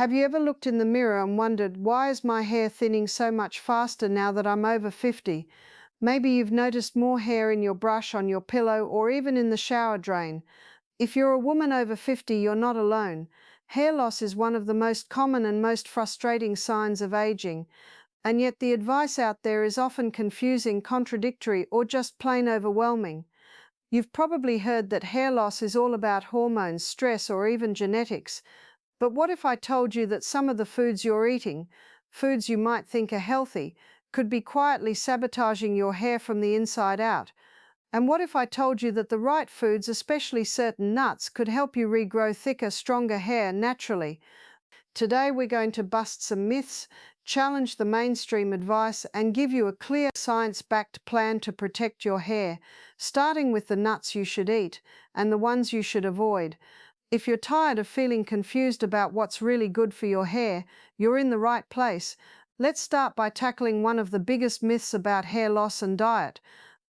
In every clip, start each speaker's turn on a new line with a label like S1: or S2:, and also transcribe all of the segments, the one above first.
S1: Have you ever looked in the mirror and wondered, why is my hair thinning so much faster now that I'm over 50? Maybe you've noticed more hair in your brush, on your pillow, or even in the shower drain. If you're a woman over 50, you're not alone. Hair loss is one of the most common and most frustrating signs of aging, and yet the advice out there is often confusing, contradictory, or just plain overwhelming. You've probably heard that hair loss is all about hormones, stress, or even genetics. But what if I told you that some of the foods you're eating, foods you might think are healthy, could be quietly sabotaging your hair from the inside out? And what if I told you that the right foods, especially certain nuts, could help you regrow thicker, stronger hair naturally? Today we're going to bust some myths, challenge the mainstream advice, and give you a clear, science-backed plan to protect your hair, starting with the nuts you should eat and the ones you should avoid. If you're tired of feeling confused about what's really good for your hair, you're in the right place. Let's start by tackling one of the biggest myths about hair loss and diet,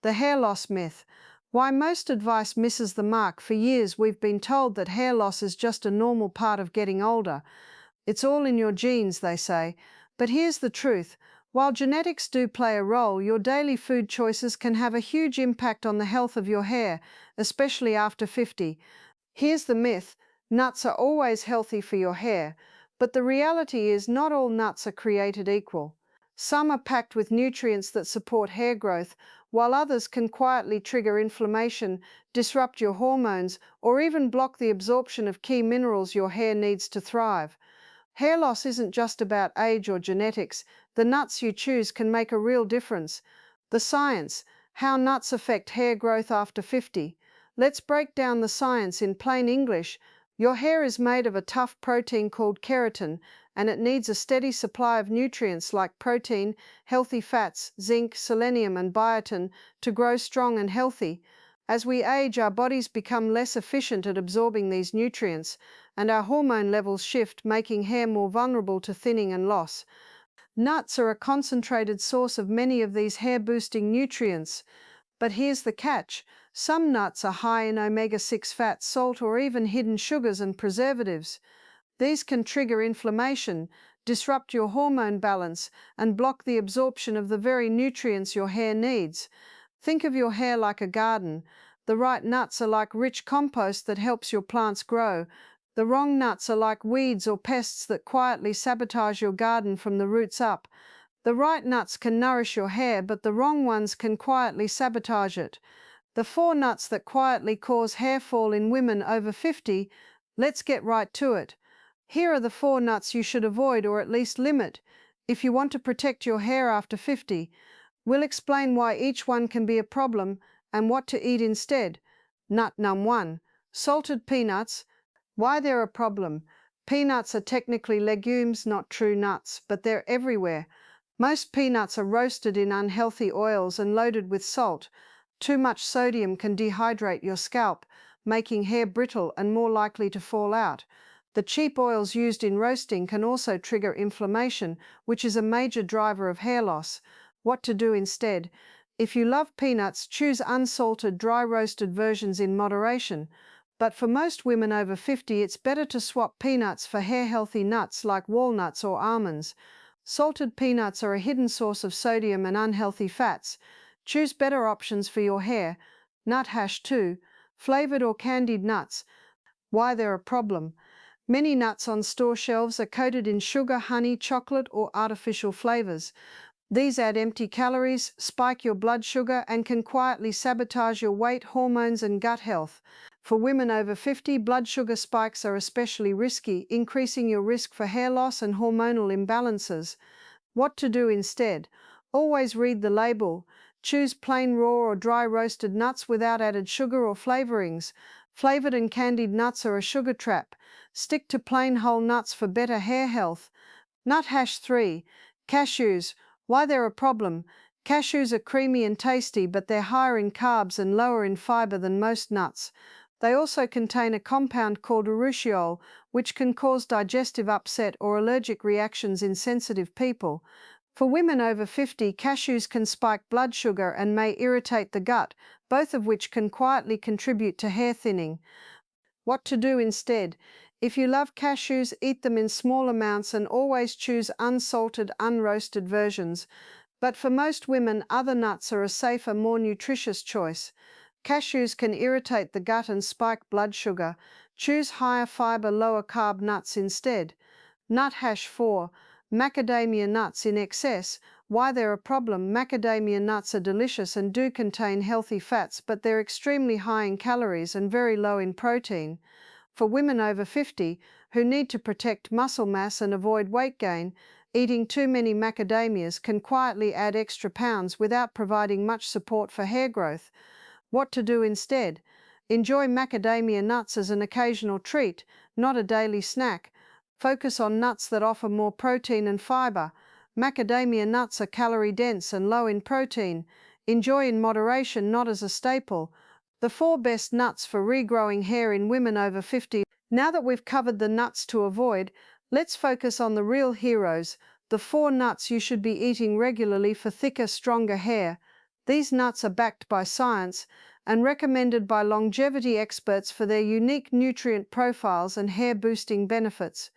S1: the hair loss myth. Why most advice misses the mark. For years we've been told that hair loss is just a normal part of getting older. It's all in your genes, they say. But here's the truth. While genetics do play a role, your daily food choices can have a huge impact on the health of your hair, especially after 50. Here's the myth: nuts are always healthy for your hair, but the reality is not all nuts are created equal. Some are packed with nutrients that support hair growth, while others can quietly trigger inflammation, disrupt your hormones, or even block the absorption of key minerals your hair needs to thrive. Hair loss isn't just about age or genetics. The nuts you choose can make a real difference. The science: how nuts affect hair growth after 50. Let's break down the science in plain English. Your hair is made of a tough protein called keratin, and it needs a steady supply of nutrients like protein, healthy fats, zinc, selenium, and biotin to grow strong and healthy. As we age, our bodies become less efficient at absorbing these nutrients, and our hormone levels shift, making hair more vulnerable to thinning and loss. Nuts are a concentrated source of many of these hair-boosting nutrients. But here's the catch: some nuts are high in omega-6 fat, salt, or even hidden sugars and preservatives. These can trigger inflammation, disrupt your hormone balance, and block the absorption of the very nutrients your hair needs. Think of your hair like a garden. The right nuts are like rich compost that helps your plants grow. The wrong nuts are like weeds or pests that quietly sabotage your garden from the roots up. The right nuts can nourish your hair, but the wrong ones can quietly sabotage it. The 4 nuts that quietly cause hair fall in women over 50. Let's get right to it. Here are the 4 nuts you should avoid, or at least limit, if you want to protect your hair after 50. We'll explain why each one can be a problem and what to eat instead. Nut number 1. Salted peanuts. Why they're a problem. Peanuts are technically legumes, not true nuts, but they're everywhere. Most peanuts are roasted in unhealthy oils and loaded with salt. Too much sodium can dehydrate your scalp, making hair brittle and more likely to fall out. The cheap oils used in roasting can also trigger inflammation, which is a major driver of hair loss. What to do instead? If you love peanuts, choose unsalted, dry roasted versions in moderation. But for most women over 50, it's better to swap peanuts for hair-healthy nuts like walnuts or almonds. Salted peanuts are a hidden source of sodium and unhealthy fats. Choose better options for your hair. Nut hash 2. Flavored or candied nuts. Why they're a problem. Many nuts on store shelves are coated in sugar, honey, chocolate, or artificial flavors. These add empty calories, spike your blood sugar, and can quietly sabotage your weight, hormones, and gut health. For women over 50, blood sugar spikes are especially risky, increasing your risk for hair loss and hormonal imbalances. What to do instead? Always read the label. Choose plain raw or dry roasted nuts without added sugar or flavorings. Flavored and candied nuts are a sugar trap. Stick to plain whole nuts for better hair health. Nut hash 3. Cashews. Why they're a problem. Cashews are creamy and tasty, but they're higher in carbs and lower in fiber than most nuts. They also contain a compound called urushiol, which can cause digestive upset or allergic reactions in sensitive people. For women over 50, cashews can spike blood sugar and may irritate the gut, both of which can quietly contribute to hair thinning. What to do instead? If you love cashews, eat them in small amounts and always choose unsalted, unroasted versions. But for most women, other nuts are a safer, more nutritious choice. Cashews can irritate the gut and spike blood sugar. Choose higher fiber, lower carb nuts instead. Nut hash 4. Macadamia nuts in excess. Why they're a problem? Macadamia nuts are delicious and do contain healthy fats, but they're extremely high in calories and very low in protein. For women over 50 who need to protect muscle mass and avoid weight gain, eating too many macadamias can quietly add extra pounds without providing much support for hair growth. What to do instead? Enjoy macadamia nuts as an occasional treat, not a daily snack. Focus on nuts that offer more protein and fiber. Macadamia nuts are calorie dense and low in protein. Enjoy in moderation, not as a staple. The 4 best nuts for regrowing hair in women over 50. Now that we've covered the nuts to avoid, let's focus on the real heroes, the 4 nuts you should be eating regularly for thicker, stronger hair. These nuts are backed by science and recommended by longevity experts for their unique nutrient profiles and hair-boosting benefits.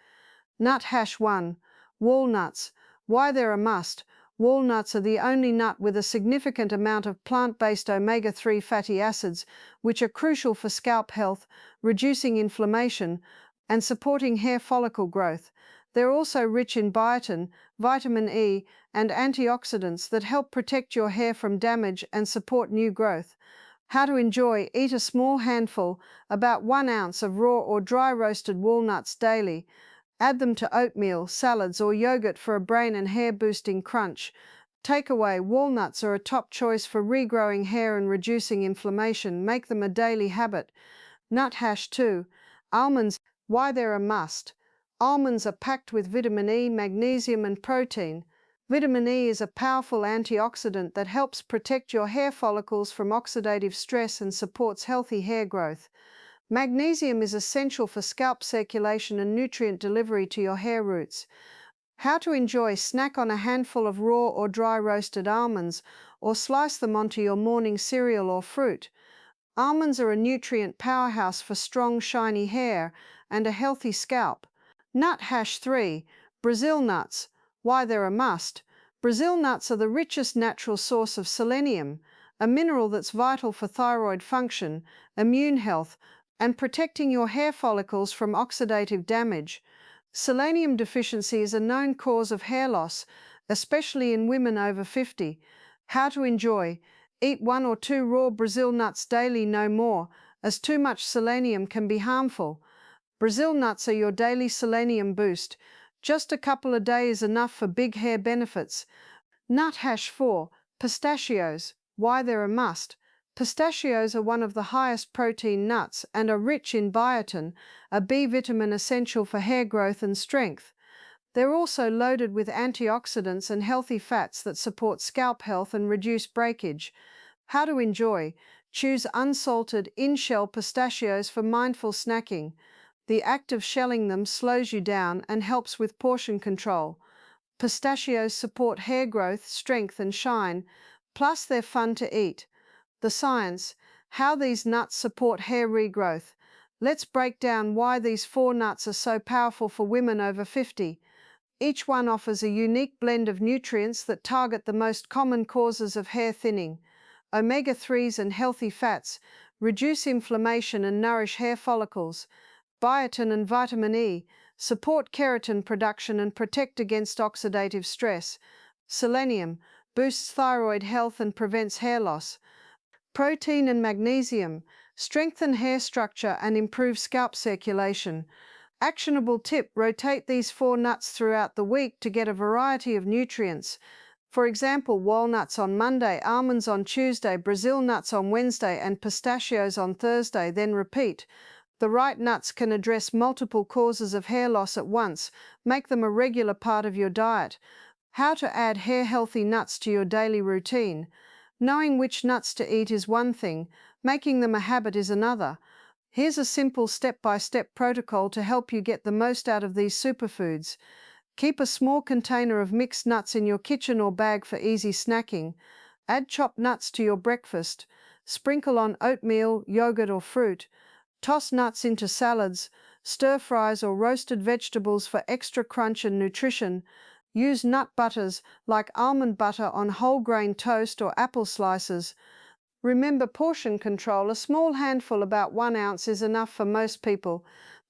S1: Nut hash 1. Walnuts. Why they're a must. Walnuts are the only nut with a significant amount of plant-based omega-3 fatty acids, which are crucial for scalp health, reducing inflammation, and supporting hair follicle growth. They're also rich in biotin, vitamin E, and antioxidants that help protect your hair from damage and support new growth. How to enjoy: eat a small handful, about 1 ounce of raw or dry roasted walnuts daily. Add them to oatmeal, salads, or yogurt for a brain and hair-boosting crunch. Takeaway: walnuts are a top choice for regrowing hair and reducing inflammation. Make them a daily habit. Nut hash 2. Almonds. Why they're a must. Almonds are packed with vitamin E, magnesium, and protein. Vitamin E is a powerful antioxidant that helps protect your hair follicles from oxidative stress and supports healthy hair growth. Magnesium is essential for scalp circulation and nutrient delivery to your hair roots. How to enjoy: snack on a handful of raw or dry roasted almonds, or slice them onto your morning cereal or fruit. Almonds are a nutrient powerhouse for strong, shiny hair and a healthy scalp. Nut hash 3. Brazil nuts. Why they're a must. Brazil nuts are the richest natural source of selenium, a mineral that's vital for thyroid function, immune health, and protecting your hair follicles from oxidative damage. Selenium deficiency is a known cause of hair loss, especially in women over 50. How to enjoy: eat 1 or 2 raw Brazil nuts daily, no more, as too much selenium can be harmful. Brazil nuts are your daily selenium boost. Just a couple a day is enough for big hair benefits. Nut hash 4. Pistachios. Why they're a must. Pistachios are one of the highest protein nuts and are rich in biotin, a B vitamin essential for hair growth and strength. They're also loaded with antioxidants and healthy fats that support scalp health and reduce breakage. How to enjoy: choose unsalted, in-shell pistachios for mindful snacking. The act of shelling them slows you down and helps with portion control. Pistachios support hair growth, strength, and shine, plus they're fun to eat. The science: how these nuts support hair regrowth. Let's break down why these 4 nuts are so powerful for women over 50. Each one offers a unique blend of nutrients that target the most common causes of hair thinning. Omega-3s and healthy fats reduce inflammation and nourish hair follicles. Biotin and vitamin E support keratin production and protect against oxidative stress. Selenium boosts thyroid health and prevents hair loss. Protein and magnesium strengthen hair structure and improve scalp circulation. Actionable tip: rotate these 4 nuts throughout the week to get a variety of nutrients. For example, walnuts on Monday, almonds on Tuesday, Brazil nuts on Wednesday, and pistachios on Thursday, then repeat. The right nuts can address multiple causes of hair loss at once. Make them a regular part of your diet. How to add hair-healthy nuts to your daily routine. Knowing which nuts to eat is one thing, making them a habit is another. Here's a simple step-by-step protocol to help you get the most out of these superfoods. Keep a small container of mixed nuts in your kitchen or bag for easy snacking. Add chopped nuts to your breakfast. Sprinkle on oatmeal, yogurt, or fruit. Toss nuts into salads. stir-fries or roasted vegetables for extra crunch and nutrition. Use nut butters like almond butter on whole grain toast or apple slices. Remember portion control. A small handful, about 1 ounce, is enough for most people.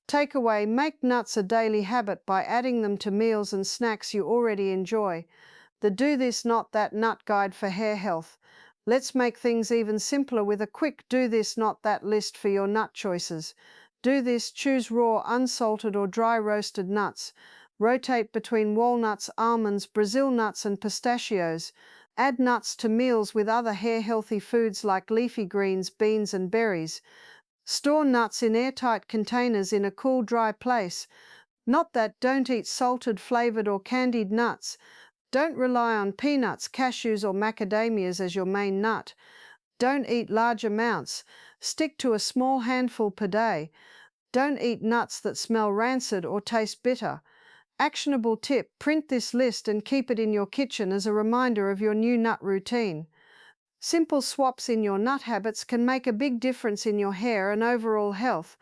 S1: Takeaway: make nuts a daily habit by adding them to meals and snacks you already enjoy. The Do This Not That Nut Guide for Hair Health. Let's make things even simpler with a quick Do This Not That list for your nut choices. Do this: choose raw, unsalted or dry roasted nuts. Rotate between walnuts, almonds, Brazil nuts and pistachios. Add nuts to meals with other hair-healthy foods like leafy greens, beans and berries. Store nuts in airtight containers in a cool, dry place. Not that. Don't eat salted, flavored or candied nuts. Don't rely on peanuts, cashews or macadamias as your main nut. Don't eat large amounts. Stick to a small handful per day. Don't eat nuts that smell rancid or taste bitter. Actionable tip: print this list and keep it in your kitchen as a reminder of your new nut routine. Simple swaps in your nut habits can make a big difference in your hair and overall health.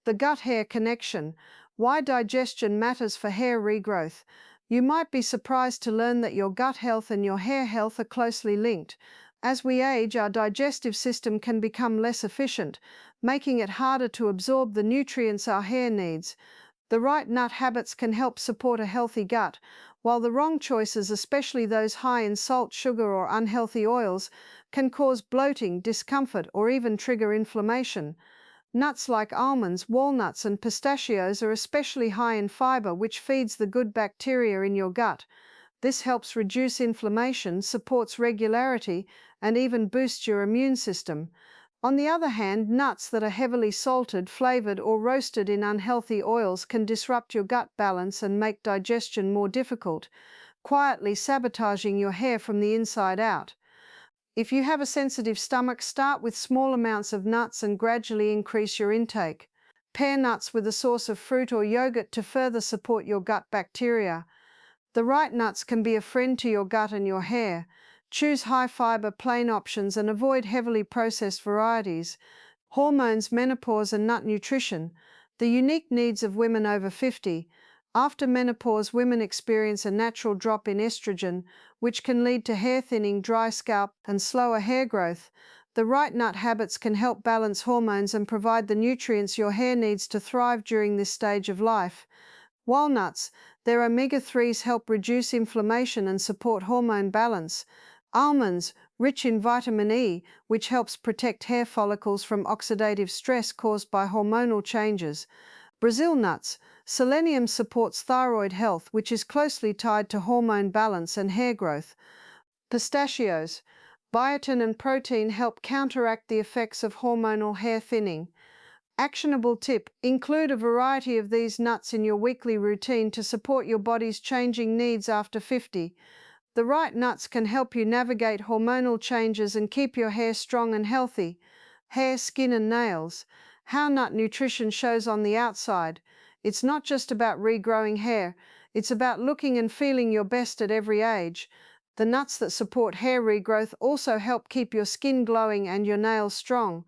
S1: The gut-hair connection. Why digestion matters for hair regrowth. You might be surprised to learn that your gut health and your hair health are closely linked. As we age, our digestive system can become less efficient, making it harder to absorb the nutrients our hair needs. The right nut habits can help support a healthy gut, while the wrong choices, especially those high in salt, sugar or unhealthy oils, can cause bloating, discomfort or even trigger inflammation. Nuts like almonds, walnuts and pistachios are especially high in fiber, which feeds the good bacteria in your gut. This helps reduce inflammation, supports regularity, and even boosts your immune system. On the other hand, nuts that are heavily salted, flavored, or roasted in unhealthy oils can disrupt your gut balance and make digestion more difficult, quietly sabotaging your hair from the inside out. If you have a sensitive stomach, start with small amounts of nuts and gradually increase your intake. Pair nuts with a source of fruit or yogurt to further support your gut bacteria. The right nuts can be a friend to your gut and your hair. Choose high-fiber, plain options and avoid heavily processed varieties. Hormones, menopause and nut nutrition. The unique needs of women over 50. After menopause, women experience a natural drop in estrogen, which can lead to hair thinning, dry scalp, and slower hair growth. The right nut habits can help balance hormones and provide the nutrients your hair needs to thrive during this stage of life. Walnuts. Their omega-3s help reduce inflammation and support hormone balance. Almonds, rich in vitamin E, which helps protect hair follicles from oxidative stress caused by hormonal changes. Brazil nuts. Selenium supports thyroid health, which is closely tied to hormone balance and hair growth. Pistachios. Biotin and protein help counteract the effects of hormonal hair thinning. Actionable tip: include a variety of these nuts in your weekly routine to support your body's changing needs after 50. The right nuts can help you navigate hormonal changes and keep your hair strong and healthy. Hair, skin and nails. How nut nutrition shows on the outside. It's not just about regrowing hair, it's about looking and feeling your best at every age. The nuts that support hair regrowth also help keep your skin glowing and your nails strong.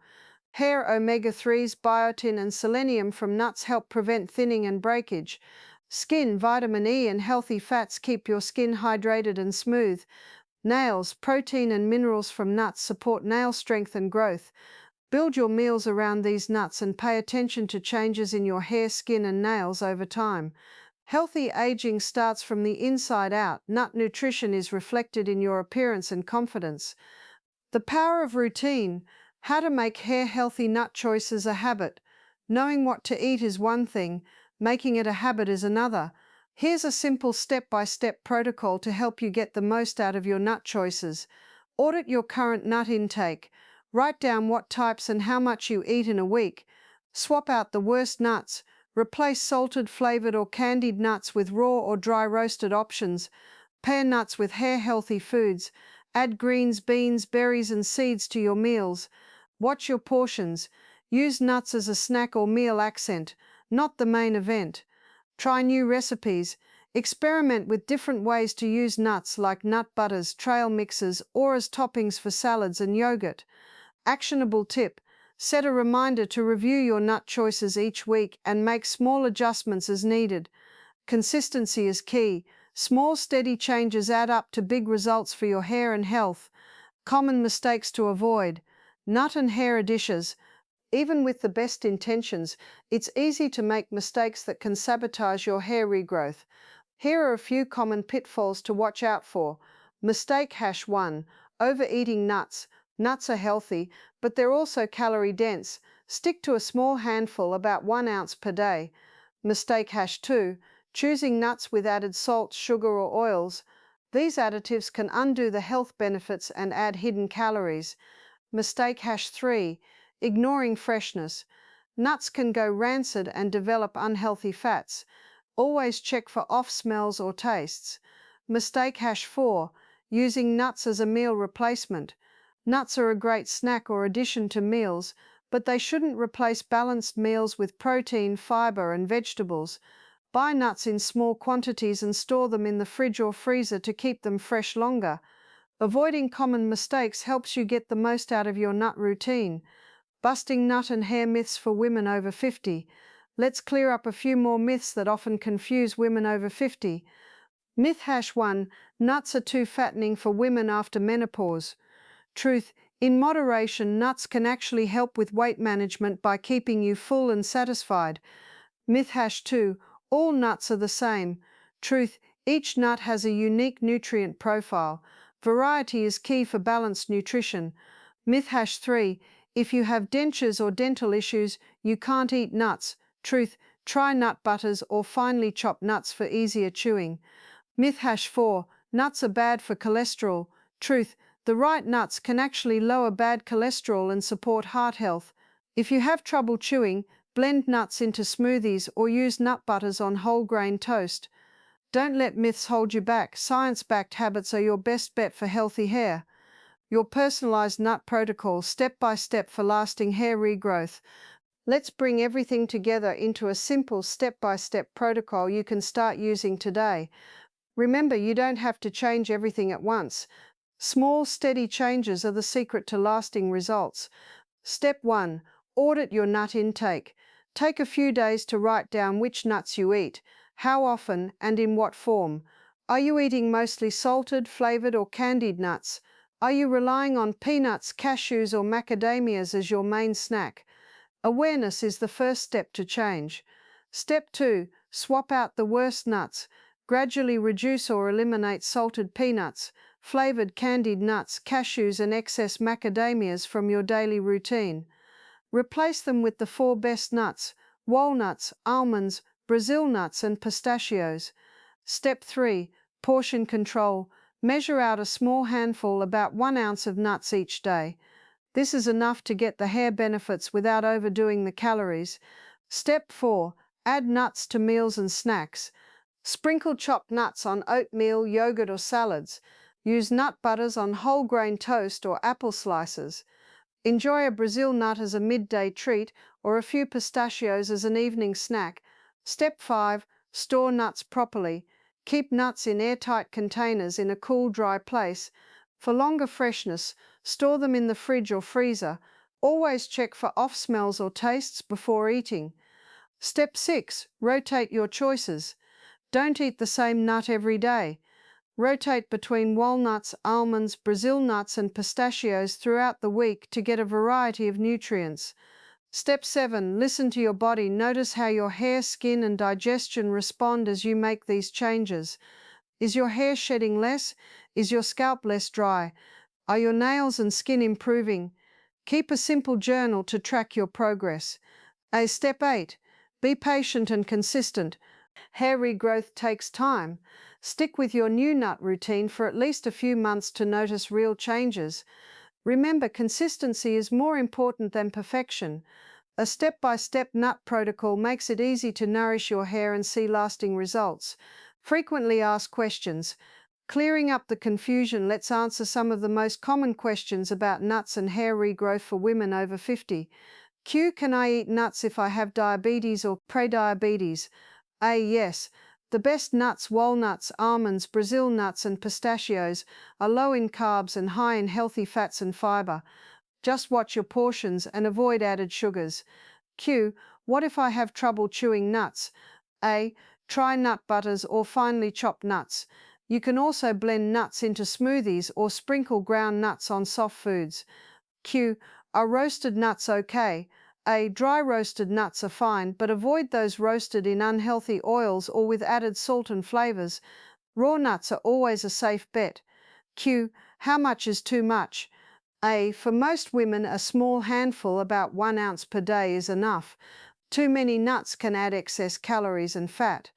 S1: Hair omega-3s, biotin and selenium from nuts help prevent thinning and breakage. Skin, vitamin E and healthy fats keep your skin hydrated and smooth. Nails, protein and minerals from nuts support nail strength and growth. Build your meals around these nuts and pay attention to changes in your hair, skin and nails over time. Healthy aging starts from the inside out. Nut nutrition is reflected in your appearance and confidence. The power of routine. How to make hair-healthy nut choices a habit. Knowing what to eat is one thing, making it a habit is another. Here's a simple step-by-step protocol to help you get the most out of your nut choices. Audit your current nut intake. Write down what types and how much you eat in a week. Swap out the worst nuts. Replace salted, flavored or candied nuts with raw or dry roasted options. Pair nuts with hair-healthy foods. Add greens, beans, berries and seeds to your meals. Watch your portions. Use nuts as a snack or meal accent, not the main event. Try new recipes. Experiment with different ways to use nuts, like nut butters, trail mixes, or as toppings for salads and yogurt. Actionable tip: Set a reminder to review your nut choices each week and make small adjustments as needed. Consistency is key. Small, steady changes add up to big results for your hair and health. Common mistakes to avoid. Nut and hair dishes. Even with the best intentions, it's easy to make mistakes that can sabotage your hair regrowth. Here are a few common pitfalls to watch out for. Mistake hash 1. Overeating nuts. Nuts are healthy, but they're also calorie dense. Stick to a small handful, about 1 ounce per day. Mistake hash 2. Choosing nuts with added salt, sugar, or oils. These additives can undo the health benefits and add hidden calories. Mistake hash 3. Ignoring freshness. Nuts can go rancid and develop unhealthy fats. Always check for off smells or tastes. Mistake hash 4. Using nuts as a meal replacement. Nuts are a great snack or addition to meals, but they shouldn't replace balanced meals with protein, fiber, and vegetables. Buy nuts in small quantities and store them in the fridge or freezer to keep them fresh longer. Avoiding common mistakes helps you get the most out of your nut routine. Busting nut and hair myths for women over 50. Let's clear up a few more myths that often confuse women over 50. Myth hash 1. Nuts are too fattening for women after menopause. Truth. In moderation, nuts can actually help with weight management by keeping you full and satisfied. Myth hash 2. All nuts are the same. Truth. Each nut has a unique nutrient profile. Variety is key for balanced nutrition. Myth hash 3. If you have dentures or dental issues, you can't eat nuts. Truth. Try nut butters or finely chopped nuts for easier chewing. Myth hash 4. Nuts are bad for cholesterol. Truth. The right nuts can actually lower bad cholesterol and support heart health. If you have trouble chewing, blend nuts into smoothies or use nut butters on whole grain toast. Don't let myths hold you back. Science-backed habits are your best bet for healthy hair. Your personalized nut protocol, step by step for lasting hair regrowth. Let's bring everything together into a simple step-by-step protocol you can start using today. Remember, you don't have to change everything at once. Small, steady changes are the secret to lasting results. Step 1. Audit your nut intake. Take a few days to write down which nuts you eat, how often, and in what form. Are you eating mostly salted, flavored, or candied nuts? Are you relying on peanuts, cashews, or macadamias as your main snack? Awareness is the first step to change. Step 2. Swap out the worst nuts. Gradually reduce or eliminate salted peanuts, flavored candied nuts, cashews, and excess macadamias from your daily routine. Replace them with the 4 best nuts: walnuts, almonds, Brazil nuts, and pistachios. Step 3. Portion control. Measure out a small handful, about 1 ounce of nuts each day. This is enough to get the hair benefits without overdoing the calories. Step 4. Add nuts to meals and snacks. Sprinkle chopped nuts on oatmeal, yogurt, or salads. Use nut butters on whole grain toast or apple slices. Enjoy a Brazil nut as a midday treat or a few pistachios as an evening snack. Step 5. Store nuts properly. Keep nuts in airtight containers in a cool, dry place. For longer freshness, store them in the fridge or freezer. Always check for off smells or tastes before eating. Step 6. Rotate your choices. Don't eat the same nut every day. Rotate between walnuts, almonds, Brazil nuts, and pistachios throughout the week to get a variety of nutrients. Step 7. Listen to your body. Notice how your hair, skin, and digestion respond as you make these changes. Is your hair shedding less? Is your scalp less dry? Are your nails and skin improving? Keep a simple journal to track your progress. Step 8. Be patient and consistent. Hair regrowth takes time. Stick with your new nut routine for at least a few months to notice real changes. Remember, consistency is more important than perfection. A step-by-step nut protocol makes it easy to nourish your hair and see lasting results. Frequently asked questions. Clearing up the confusion, let's answer some of the most common questions about nuts and hair regrowth for women over 50. Can I eat nuts if I have diabetes or prediabetes? Yes. The best nuts, walnuts, almonds, Brazil nuts, and pistachios, are low in carbs and high in healthy fats and fiber. Just watch your portions and avoid added sugars. Q. What if I have trouble chewing nuts? A. Try nut butters or finely chopped nuts. You can also blend nuts into smoothies or sprinkle ground nuts on soft foods. Q. Are roasted nuts okay? A. Dry roasted nuts are fine, but avoid those roasted in unhealthy oils or with added salt and flavors. Raw nuts are always a safe bet. Q. How much is too much? A. For most women, a small handful, about 1 ounce per day, is enough. Too many nuts can add excess calories and fat.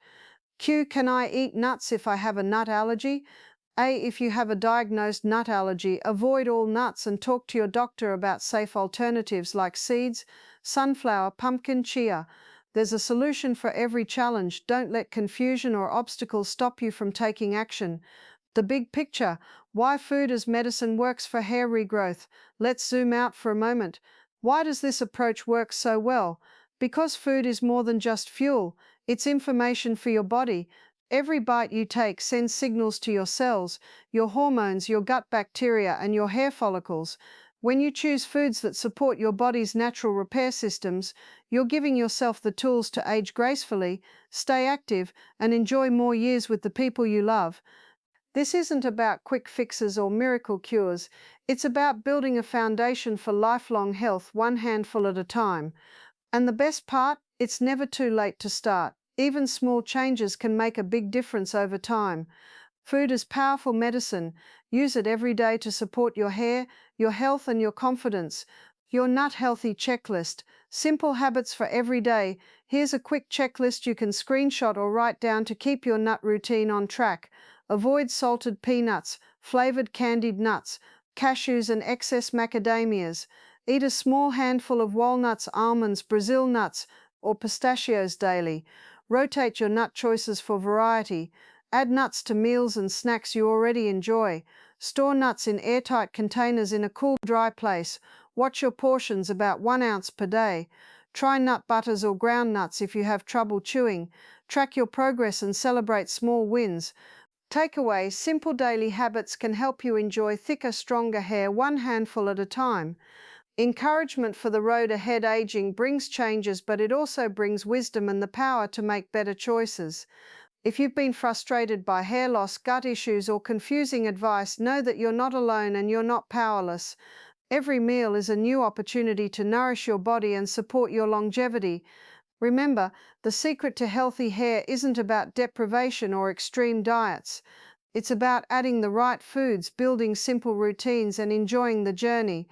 S1: Q. Can I eat nuts if I have a nut allergy? A. If you have a diagnosed nut allergy, avoid all nuts and talk to your doctor about safe alternatives like seeds, sunflower, pumpkin, chia. There's a solution for every challenge. Don't let confusion or obstacles stop you from taking action. The big picture: why food as medicine works for hair regrowth. Let's zoom out for a moment. Why does this approach work so well? Because food is more than just fuel. It's information for your body. Every bite you take sends signals to your cells, your hormones, your gut bacteria, and your hair follicles. When you choose foods that support your body's natural repair systems, you're giving yourself the tools to age gracefully, stay active, and enjoy more years with the people you love. This isn't about quick fixes or miracle cures. It's about building a foundation for lifelong health, one handful at a time. And the best part, it's never too late to start. Even small changes can make a big difference over time. Food is powerful medicine. Use it every day to support your hair, your health, and your confidence. Your Nut Healthy Checklist. Simple habits for every day. Here's a quick checklist you can screenshot or write down to keep your nut routine on track. Avoid salted peanuts, flavored candied nuts, cashews, and excess macadamias. Eat a small handful of walnuts, almonds, Brazil nuts, or pistachios daily. Rotate your nut choices for variety. Add nuts to meals and snacks you already enjoy. Store nuts in airtight containers in a cool, dry place. Watch your portions, about 1 ounce per day. Try nut butters or ground nuts if you have trouble chewing. Track your progress and celebrate small wins. Takeaway: simple daily habits can help you enjoy thicker, stronger hair, one handful at a time. Encouragement for the road ahead. Aging brings changes, but it also brings wisdom and the power to make better choices. If you've been frustrated by hair loss, gut issues, or confusing advice, know that you're not alone and you're not powerless. Every meal is a new opportunity to nourish your body and support your longevity. Remember, the secret to healthy hair isn't about deprivation or extreme diets. It's about adding the right foods, building simple routines, and enjoying the journey.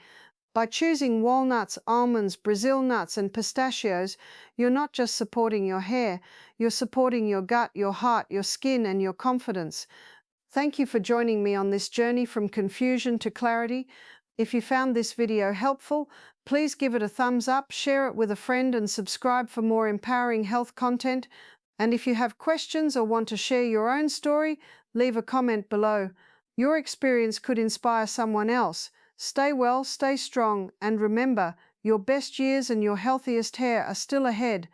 S1: By choosing walnuts, almonds, Brazil nuts, and pistachios, you're not just supporting your hair, you're supporting your gut, your heart, your skin, and your confidence. Thank you for joining me on this journey from confusion to clarity. If you found this video helpful, please give it a thumbs up, share it with a friend, and subscribe for more empowering health content. And if you have questions or want to share your own story, leave a comment below. Your experience could inspire someone else. Stay well, stay strong, and remember, your best years and your healthiest hair are still ahead.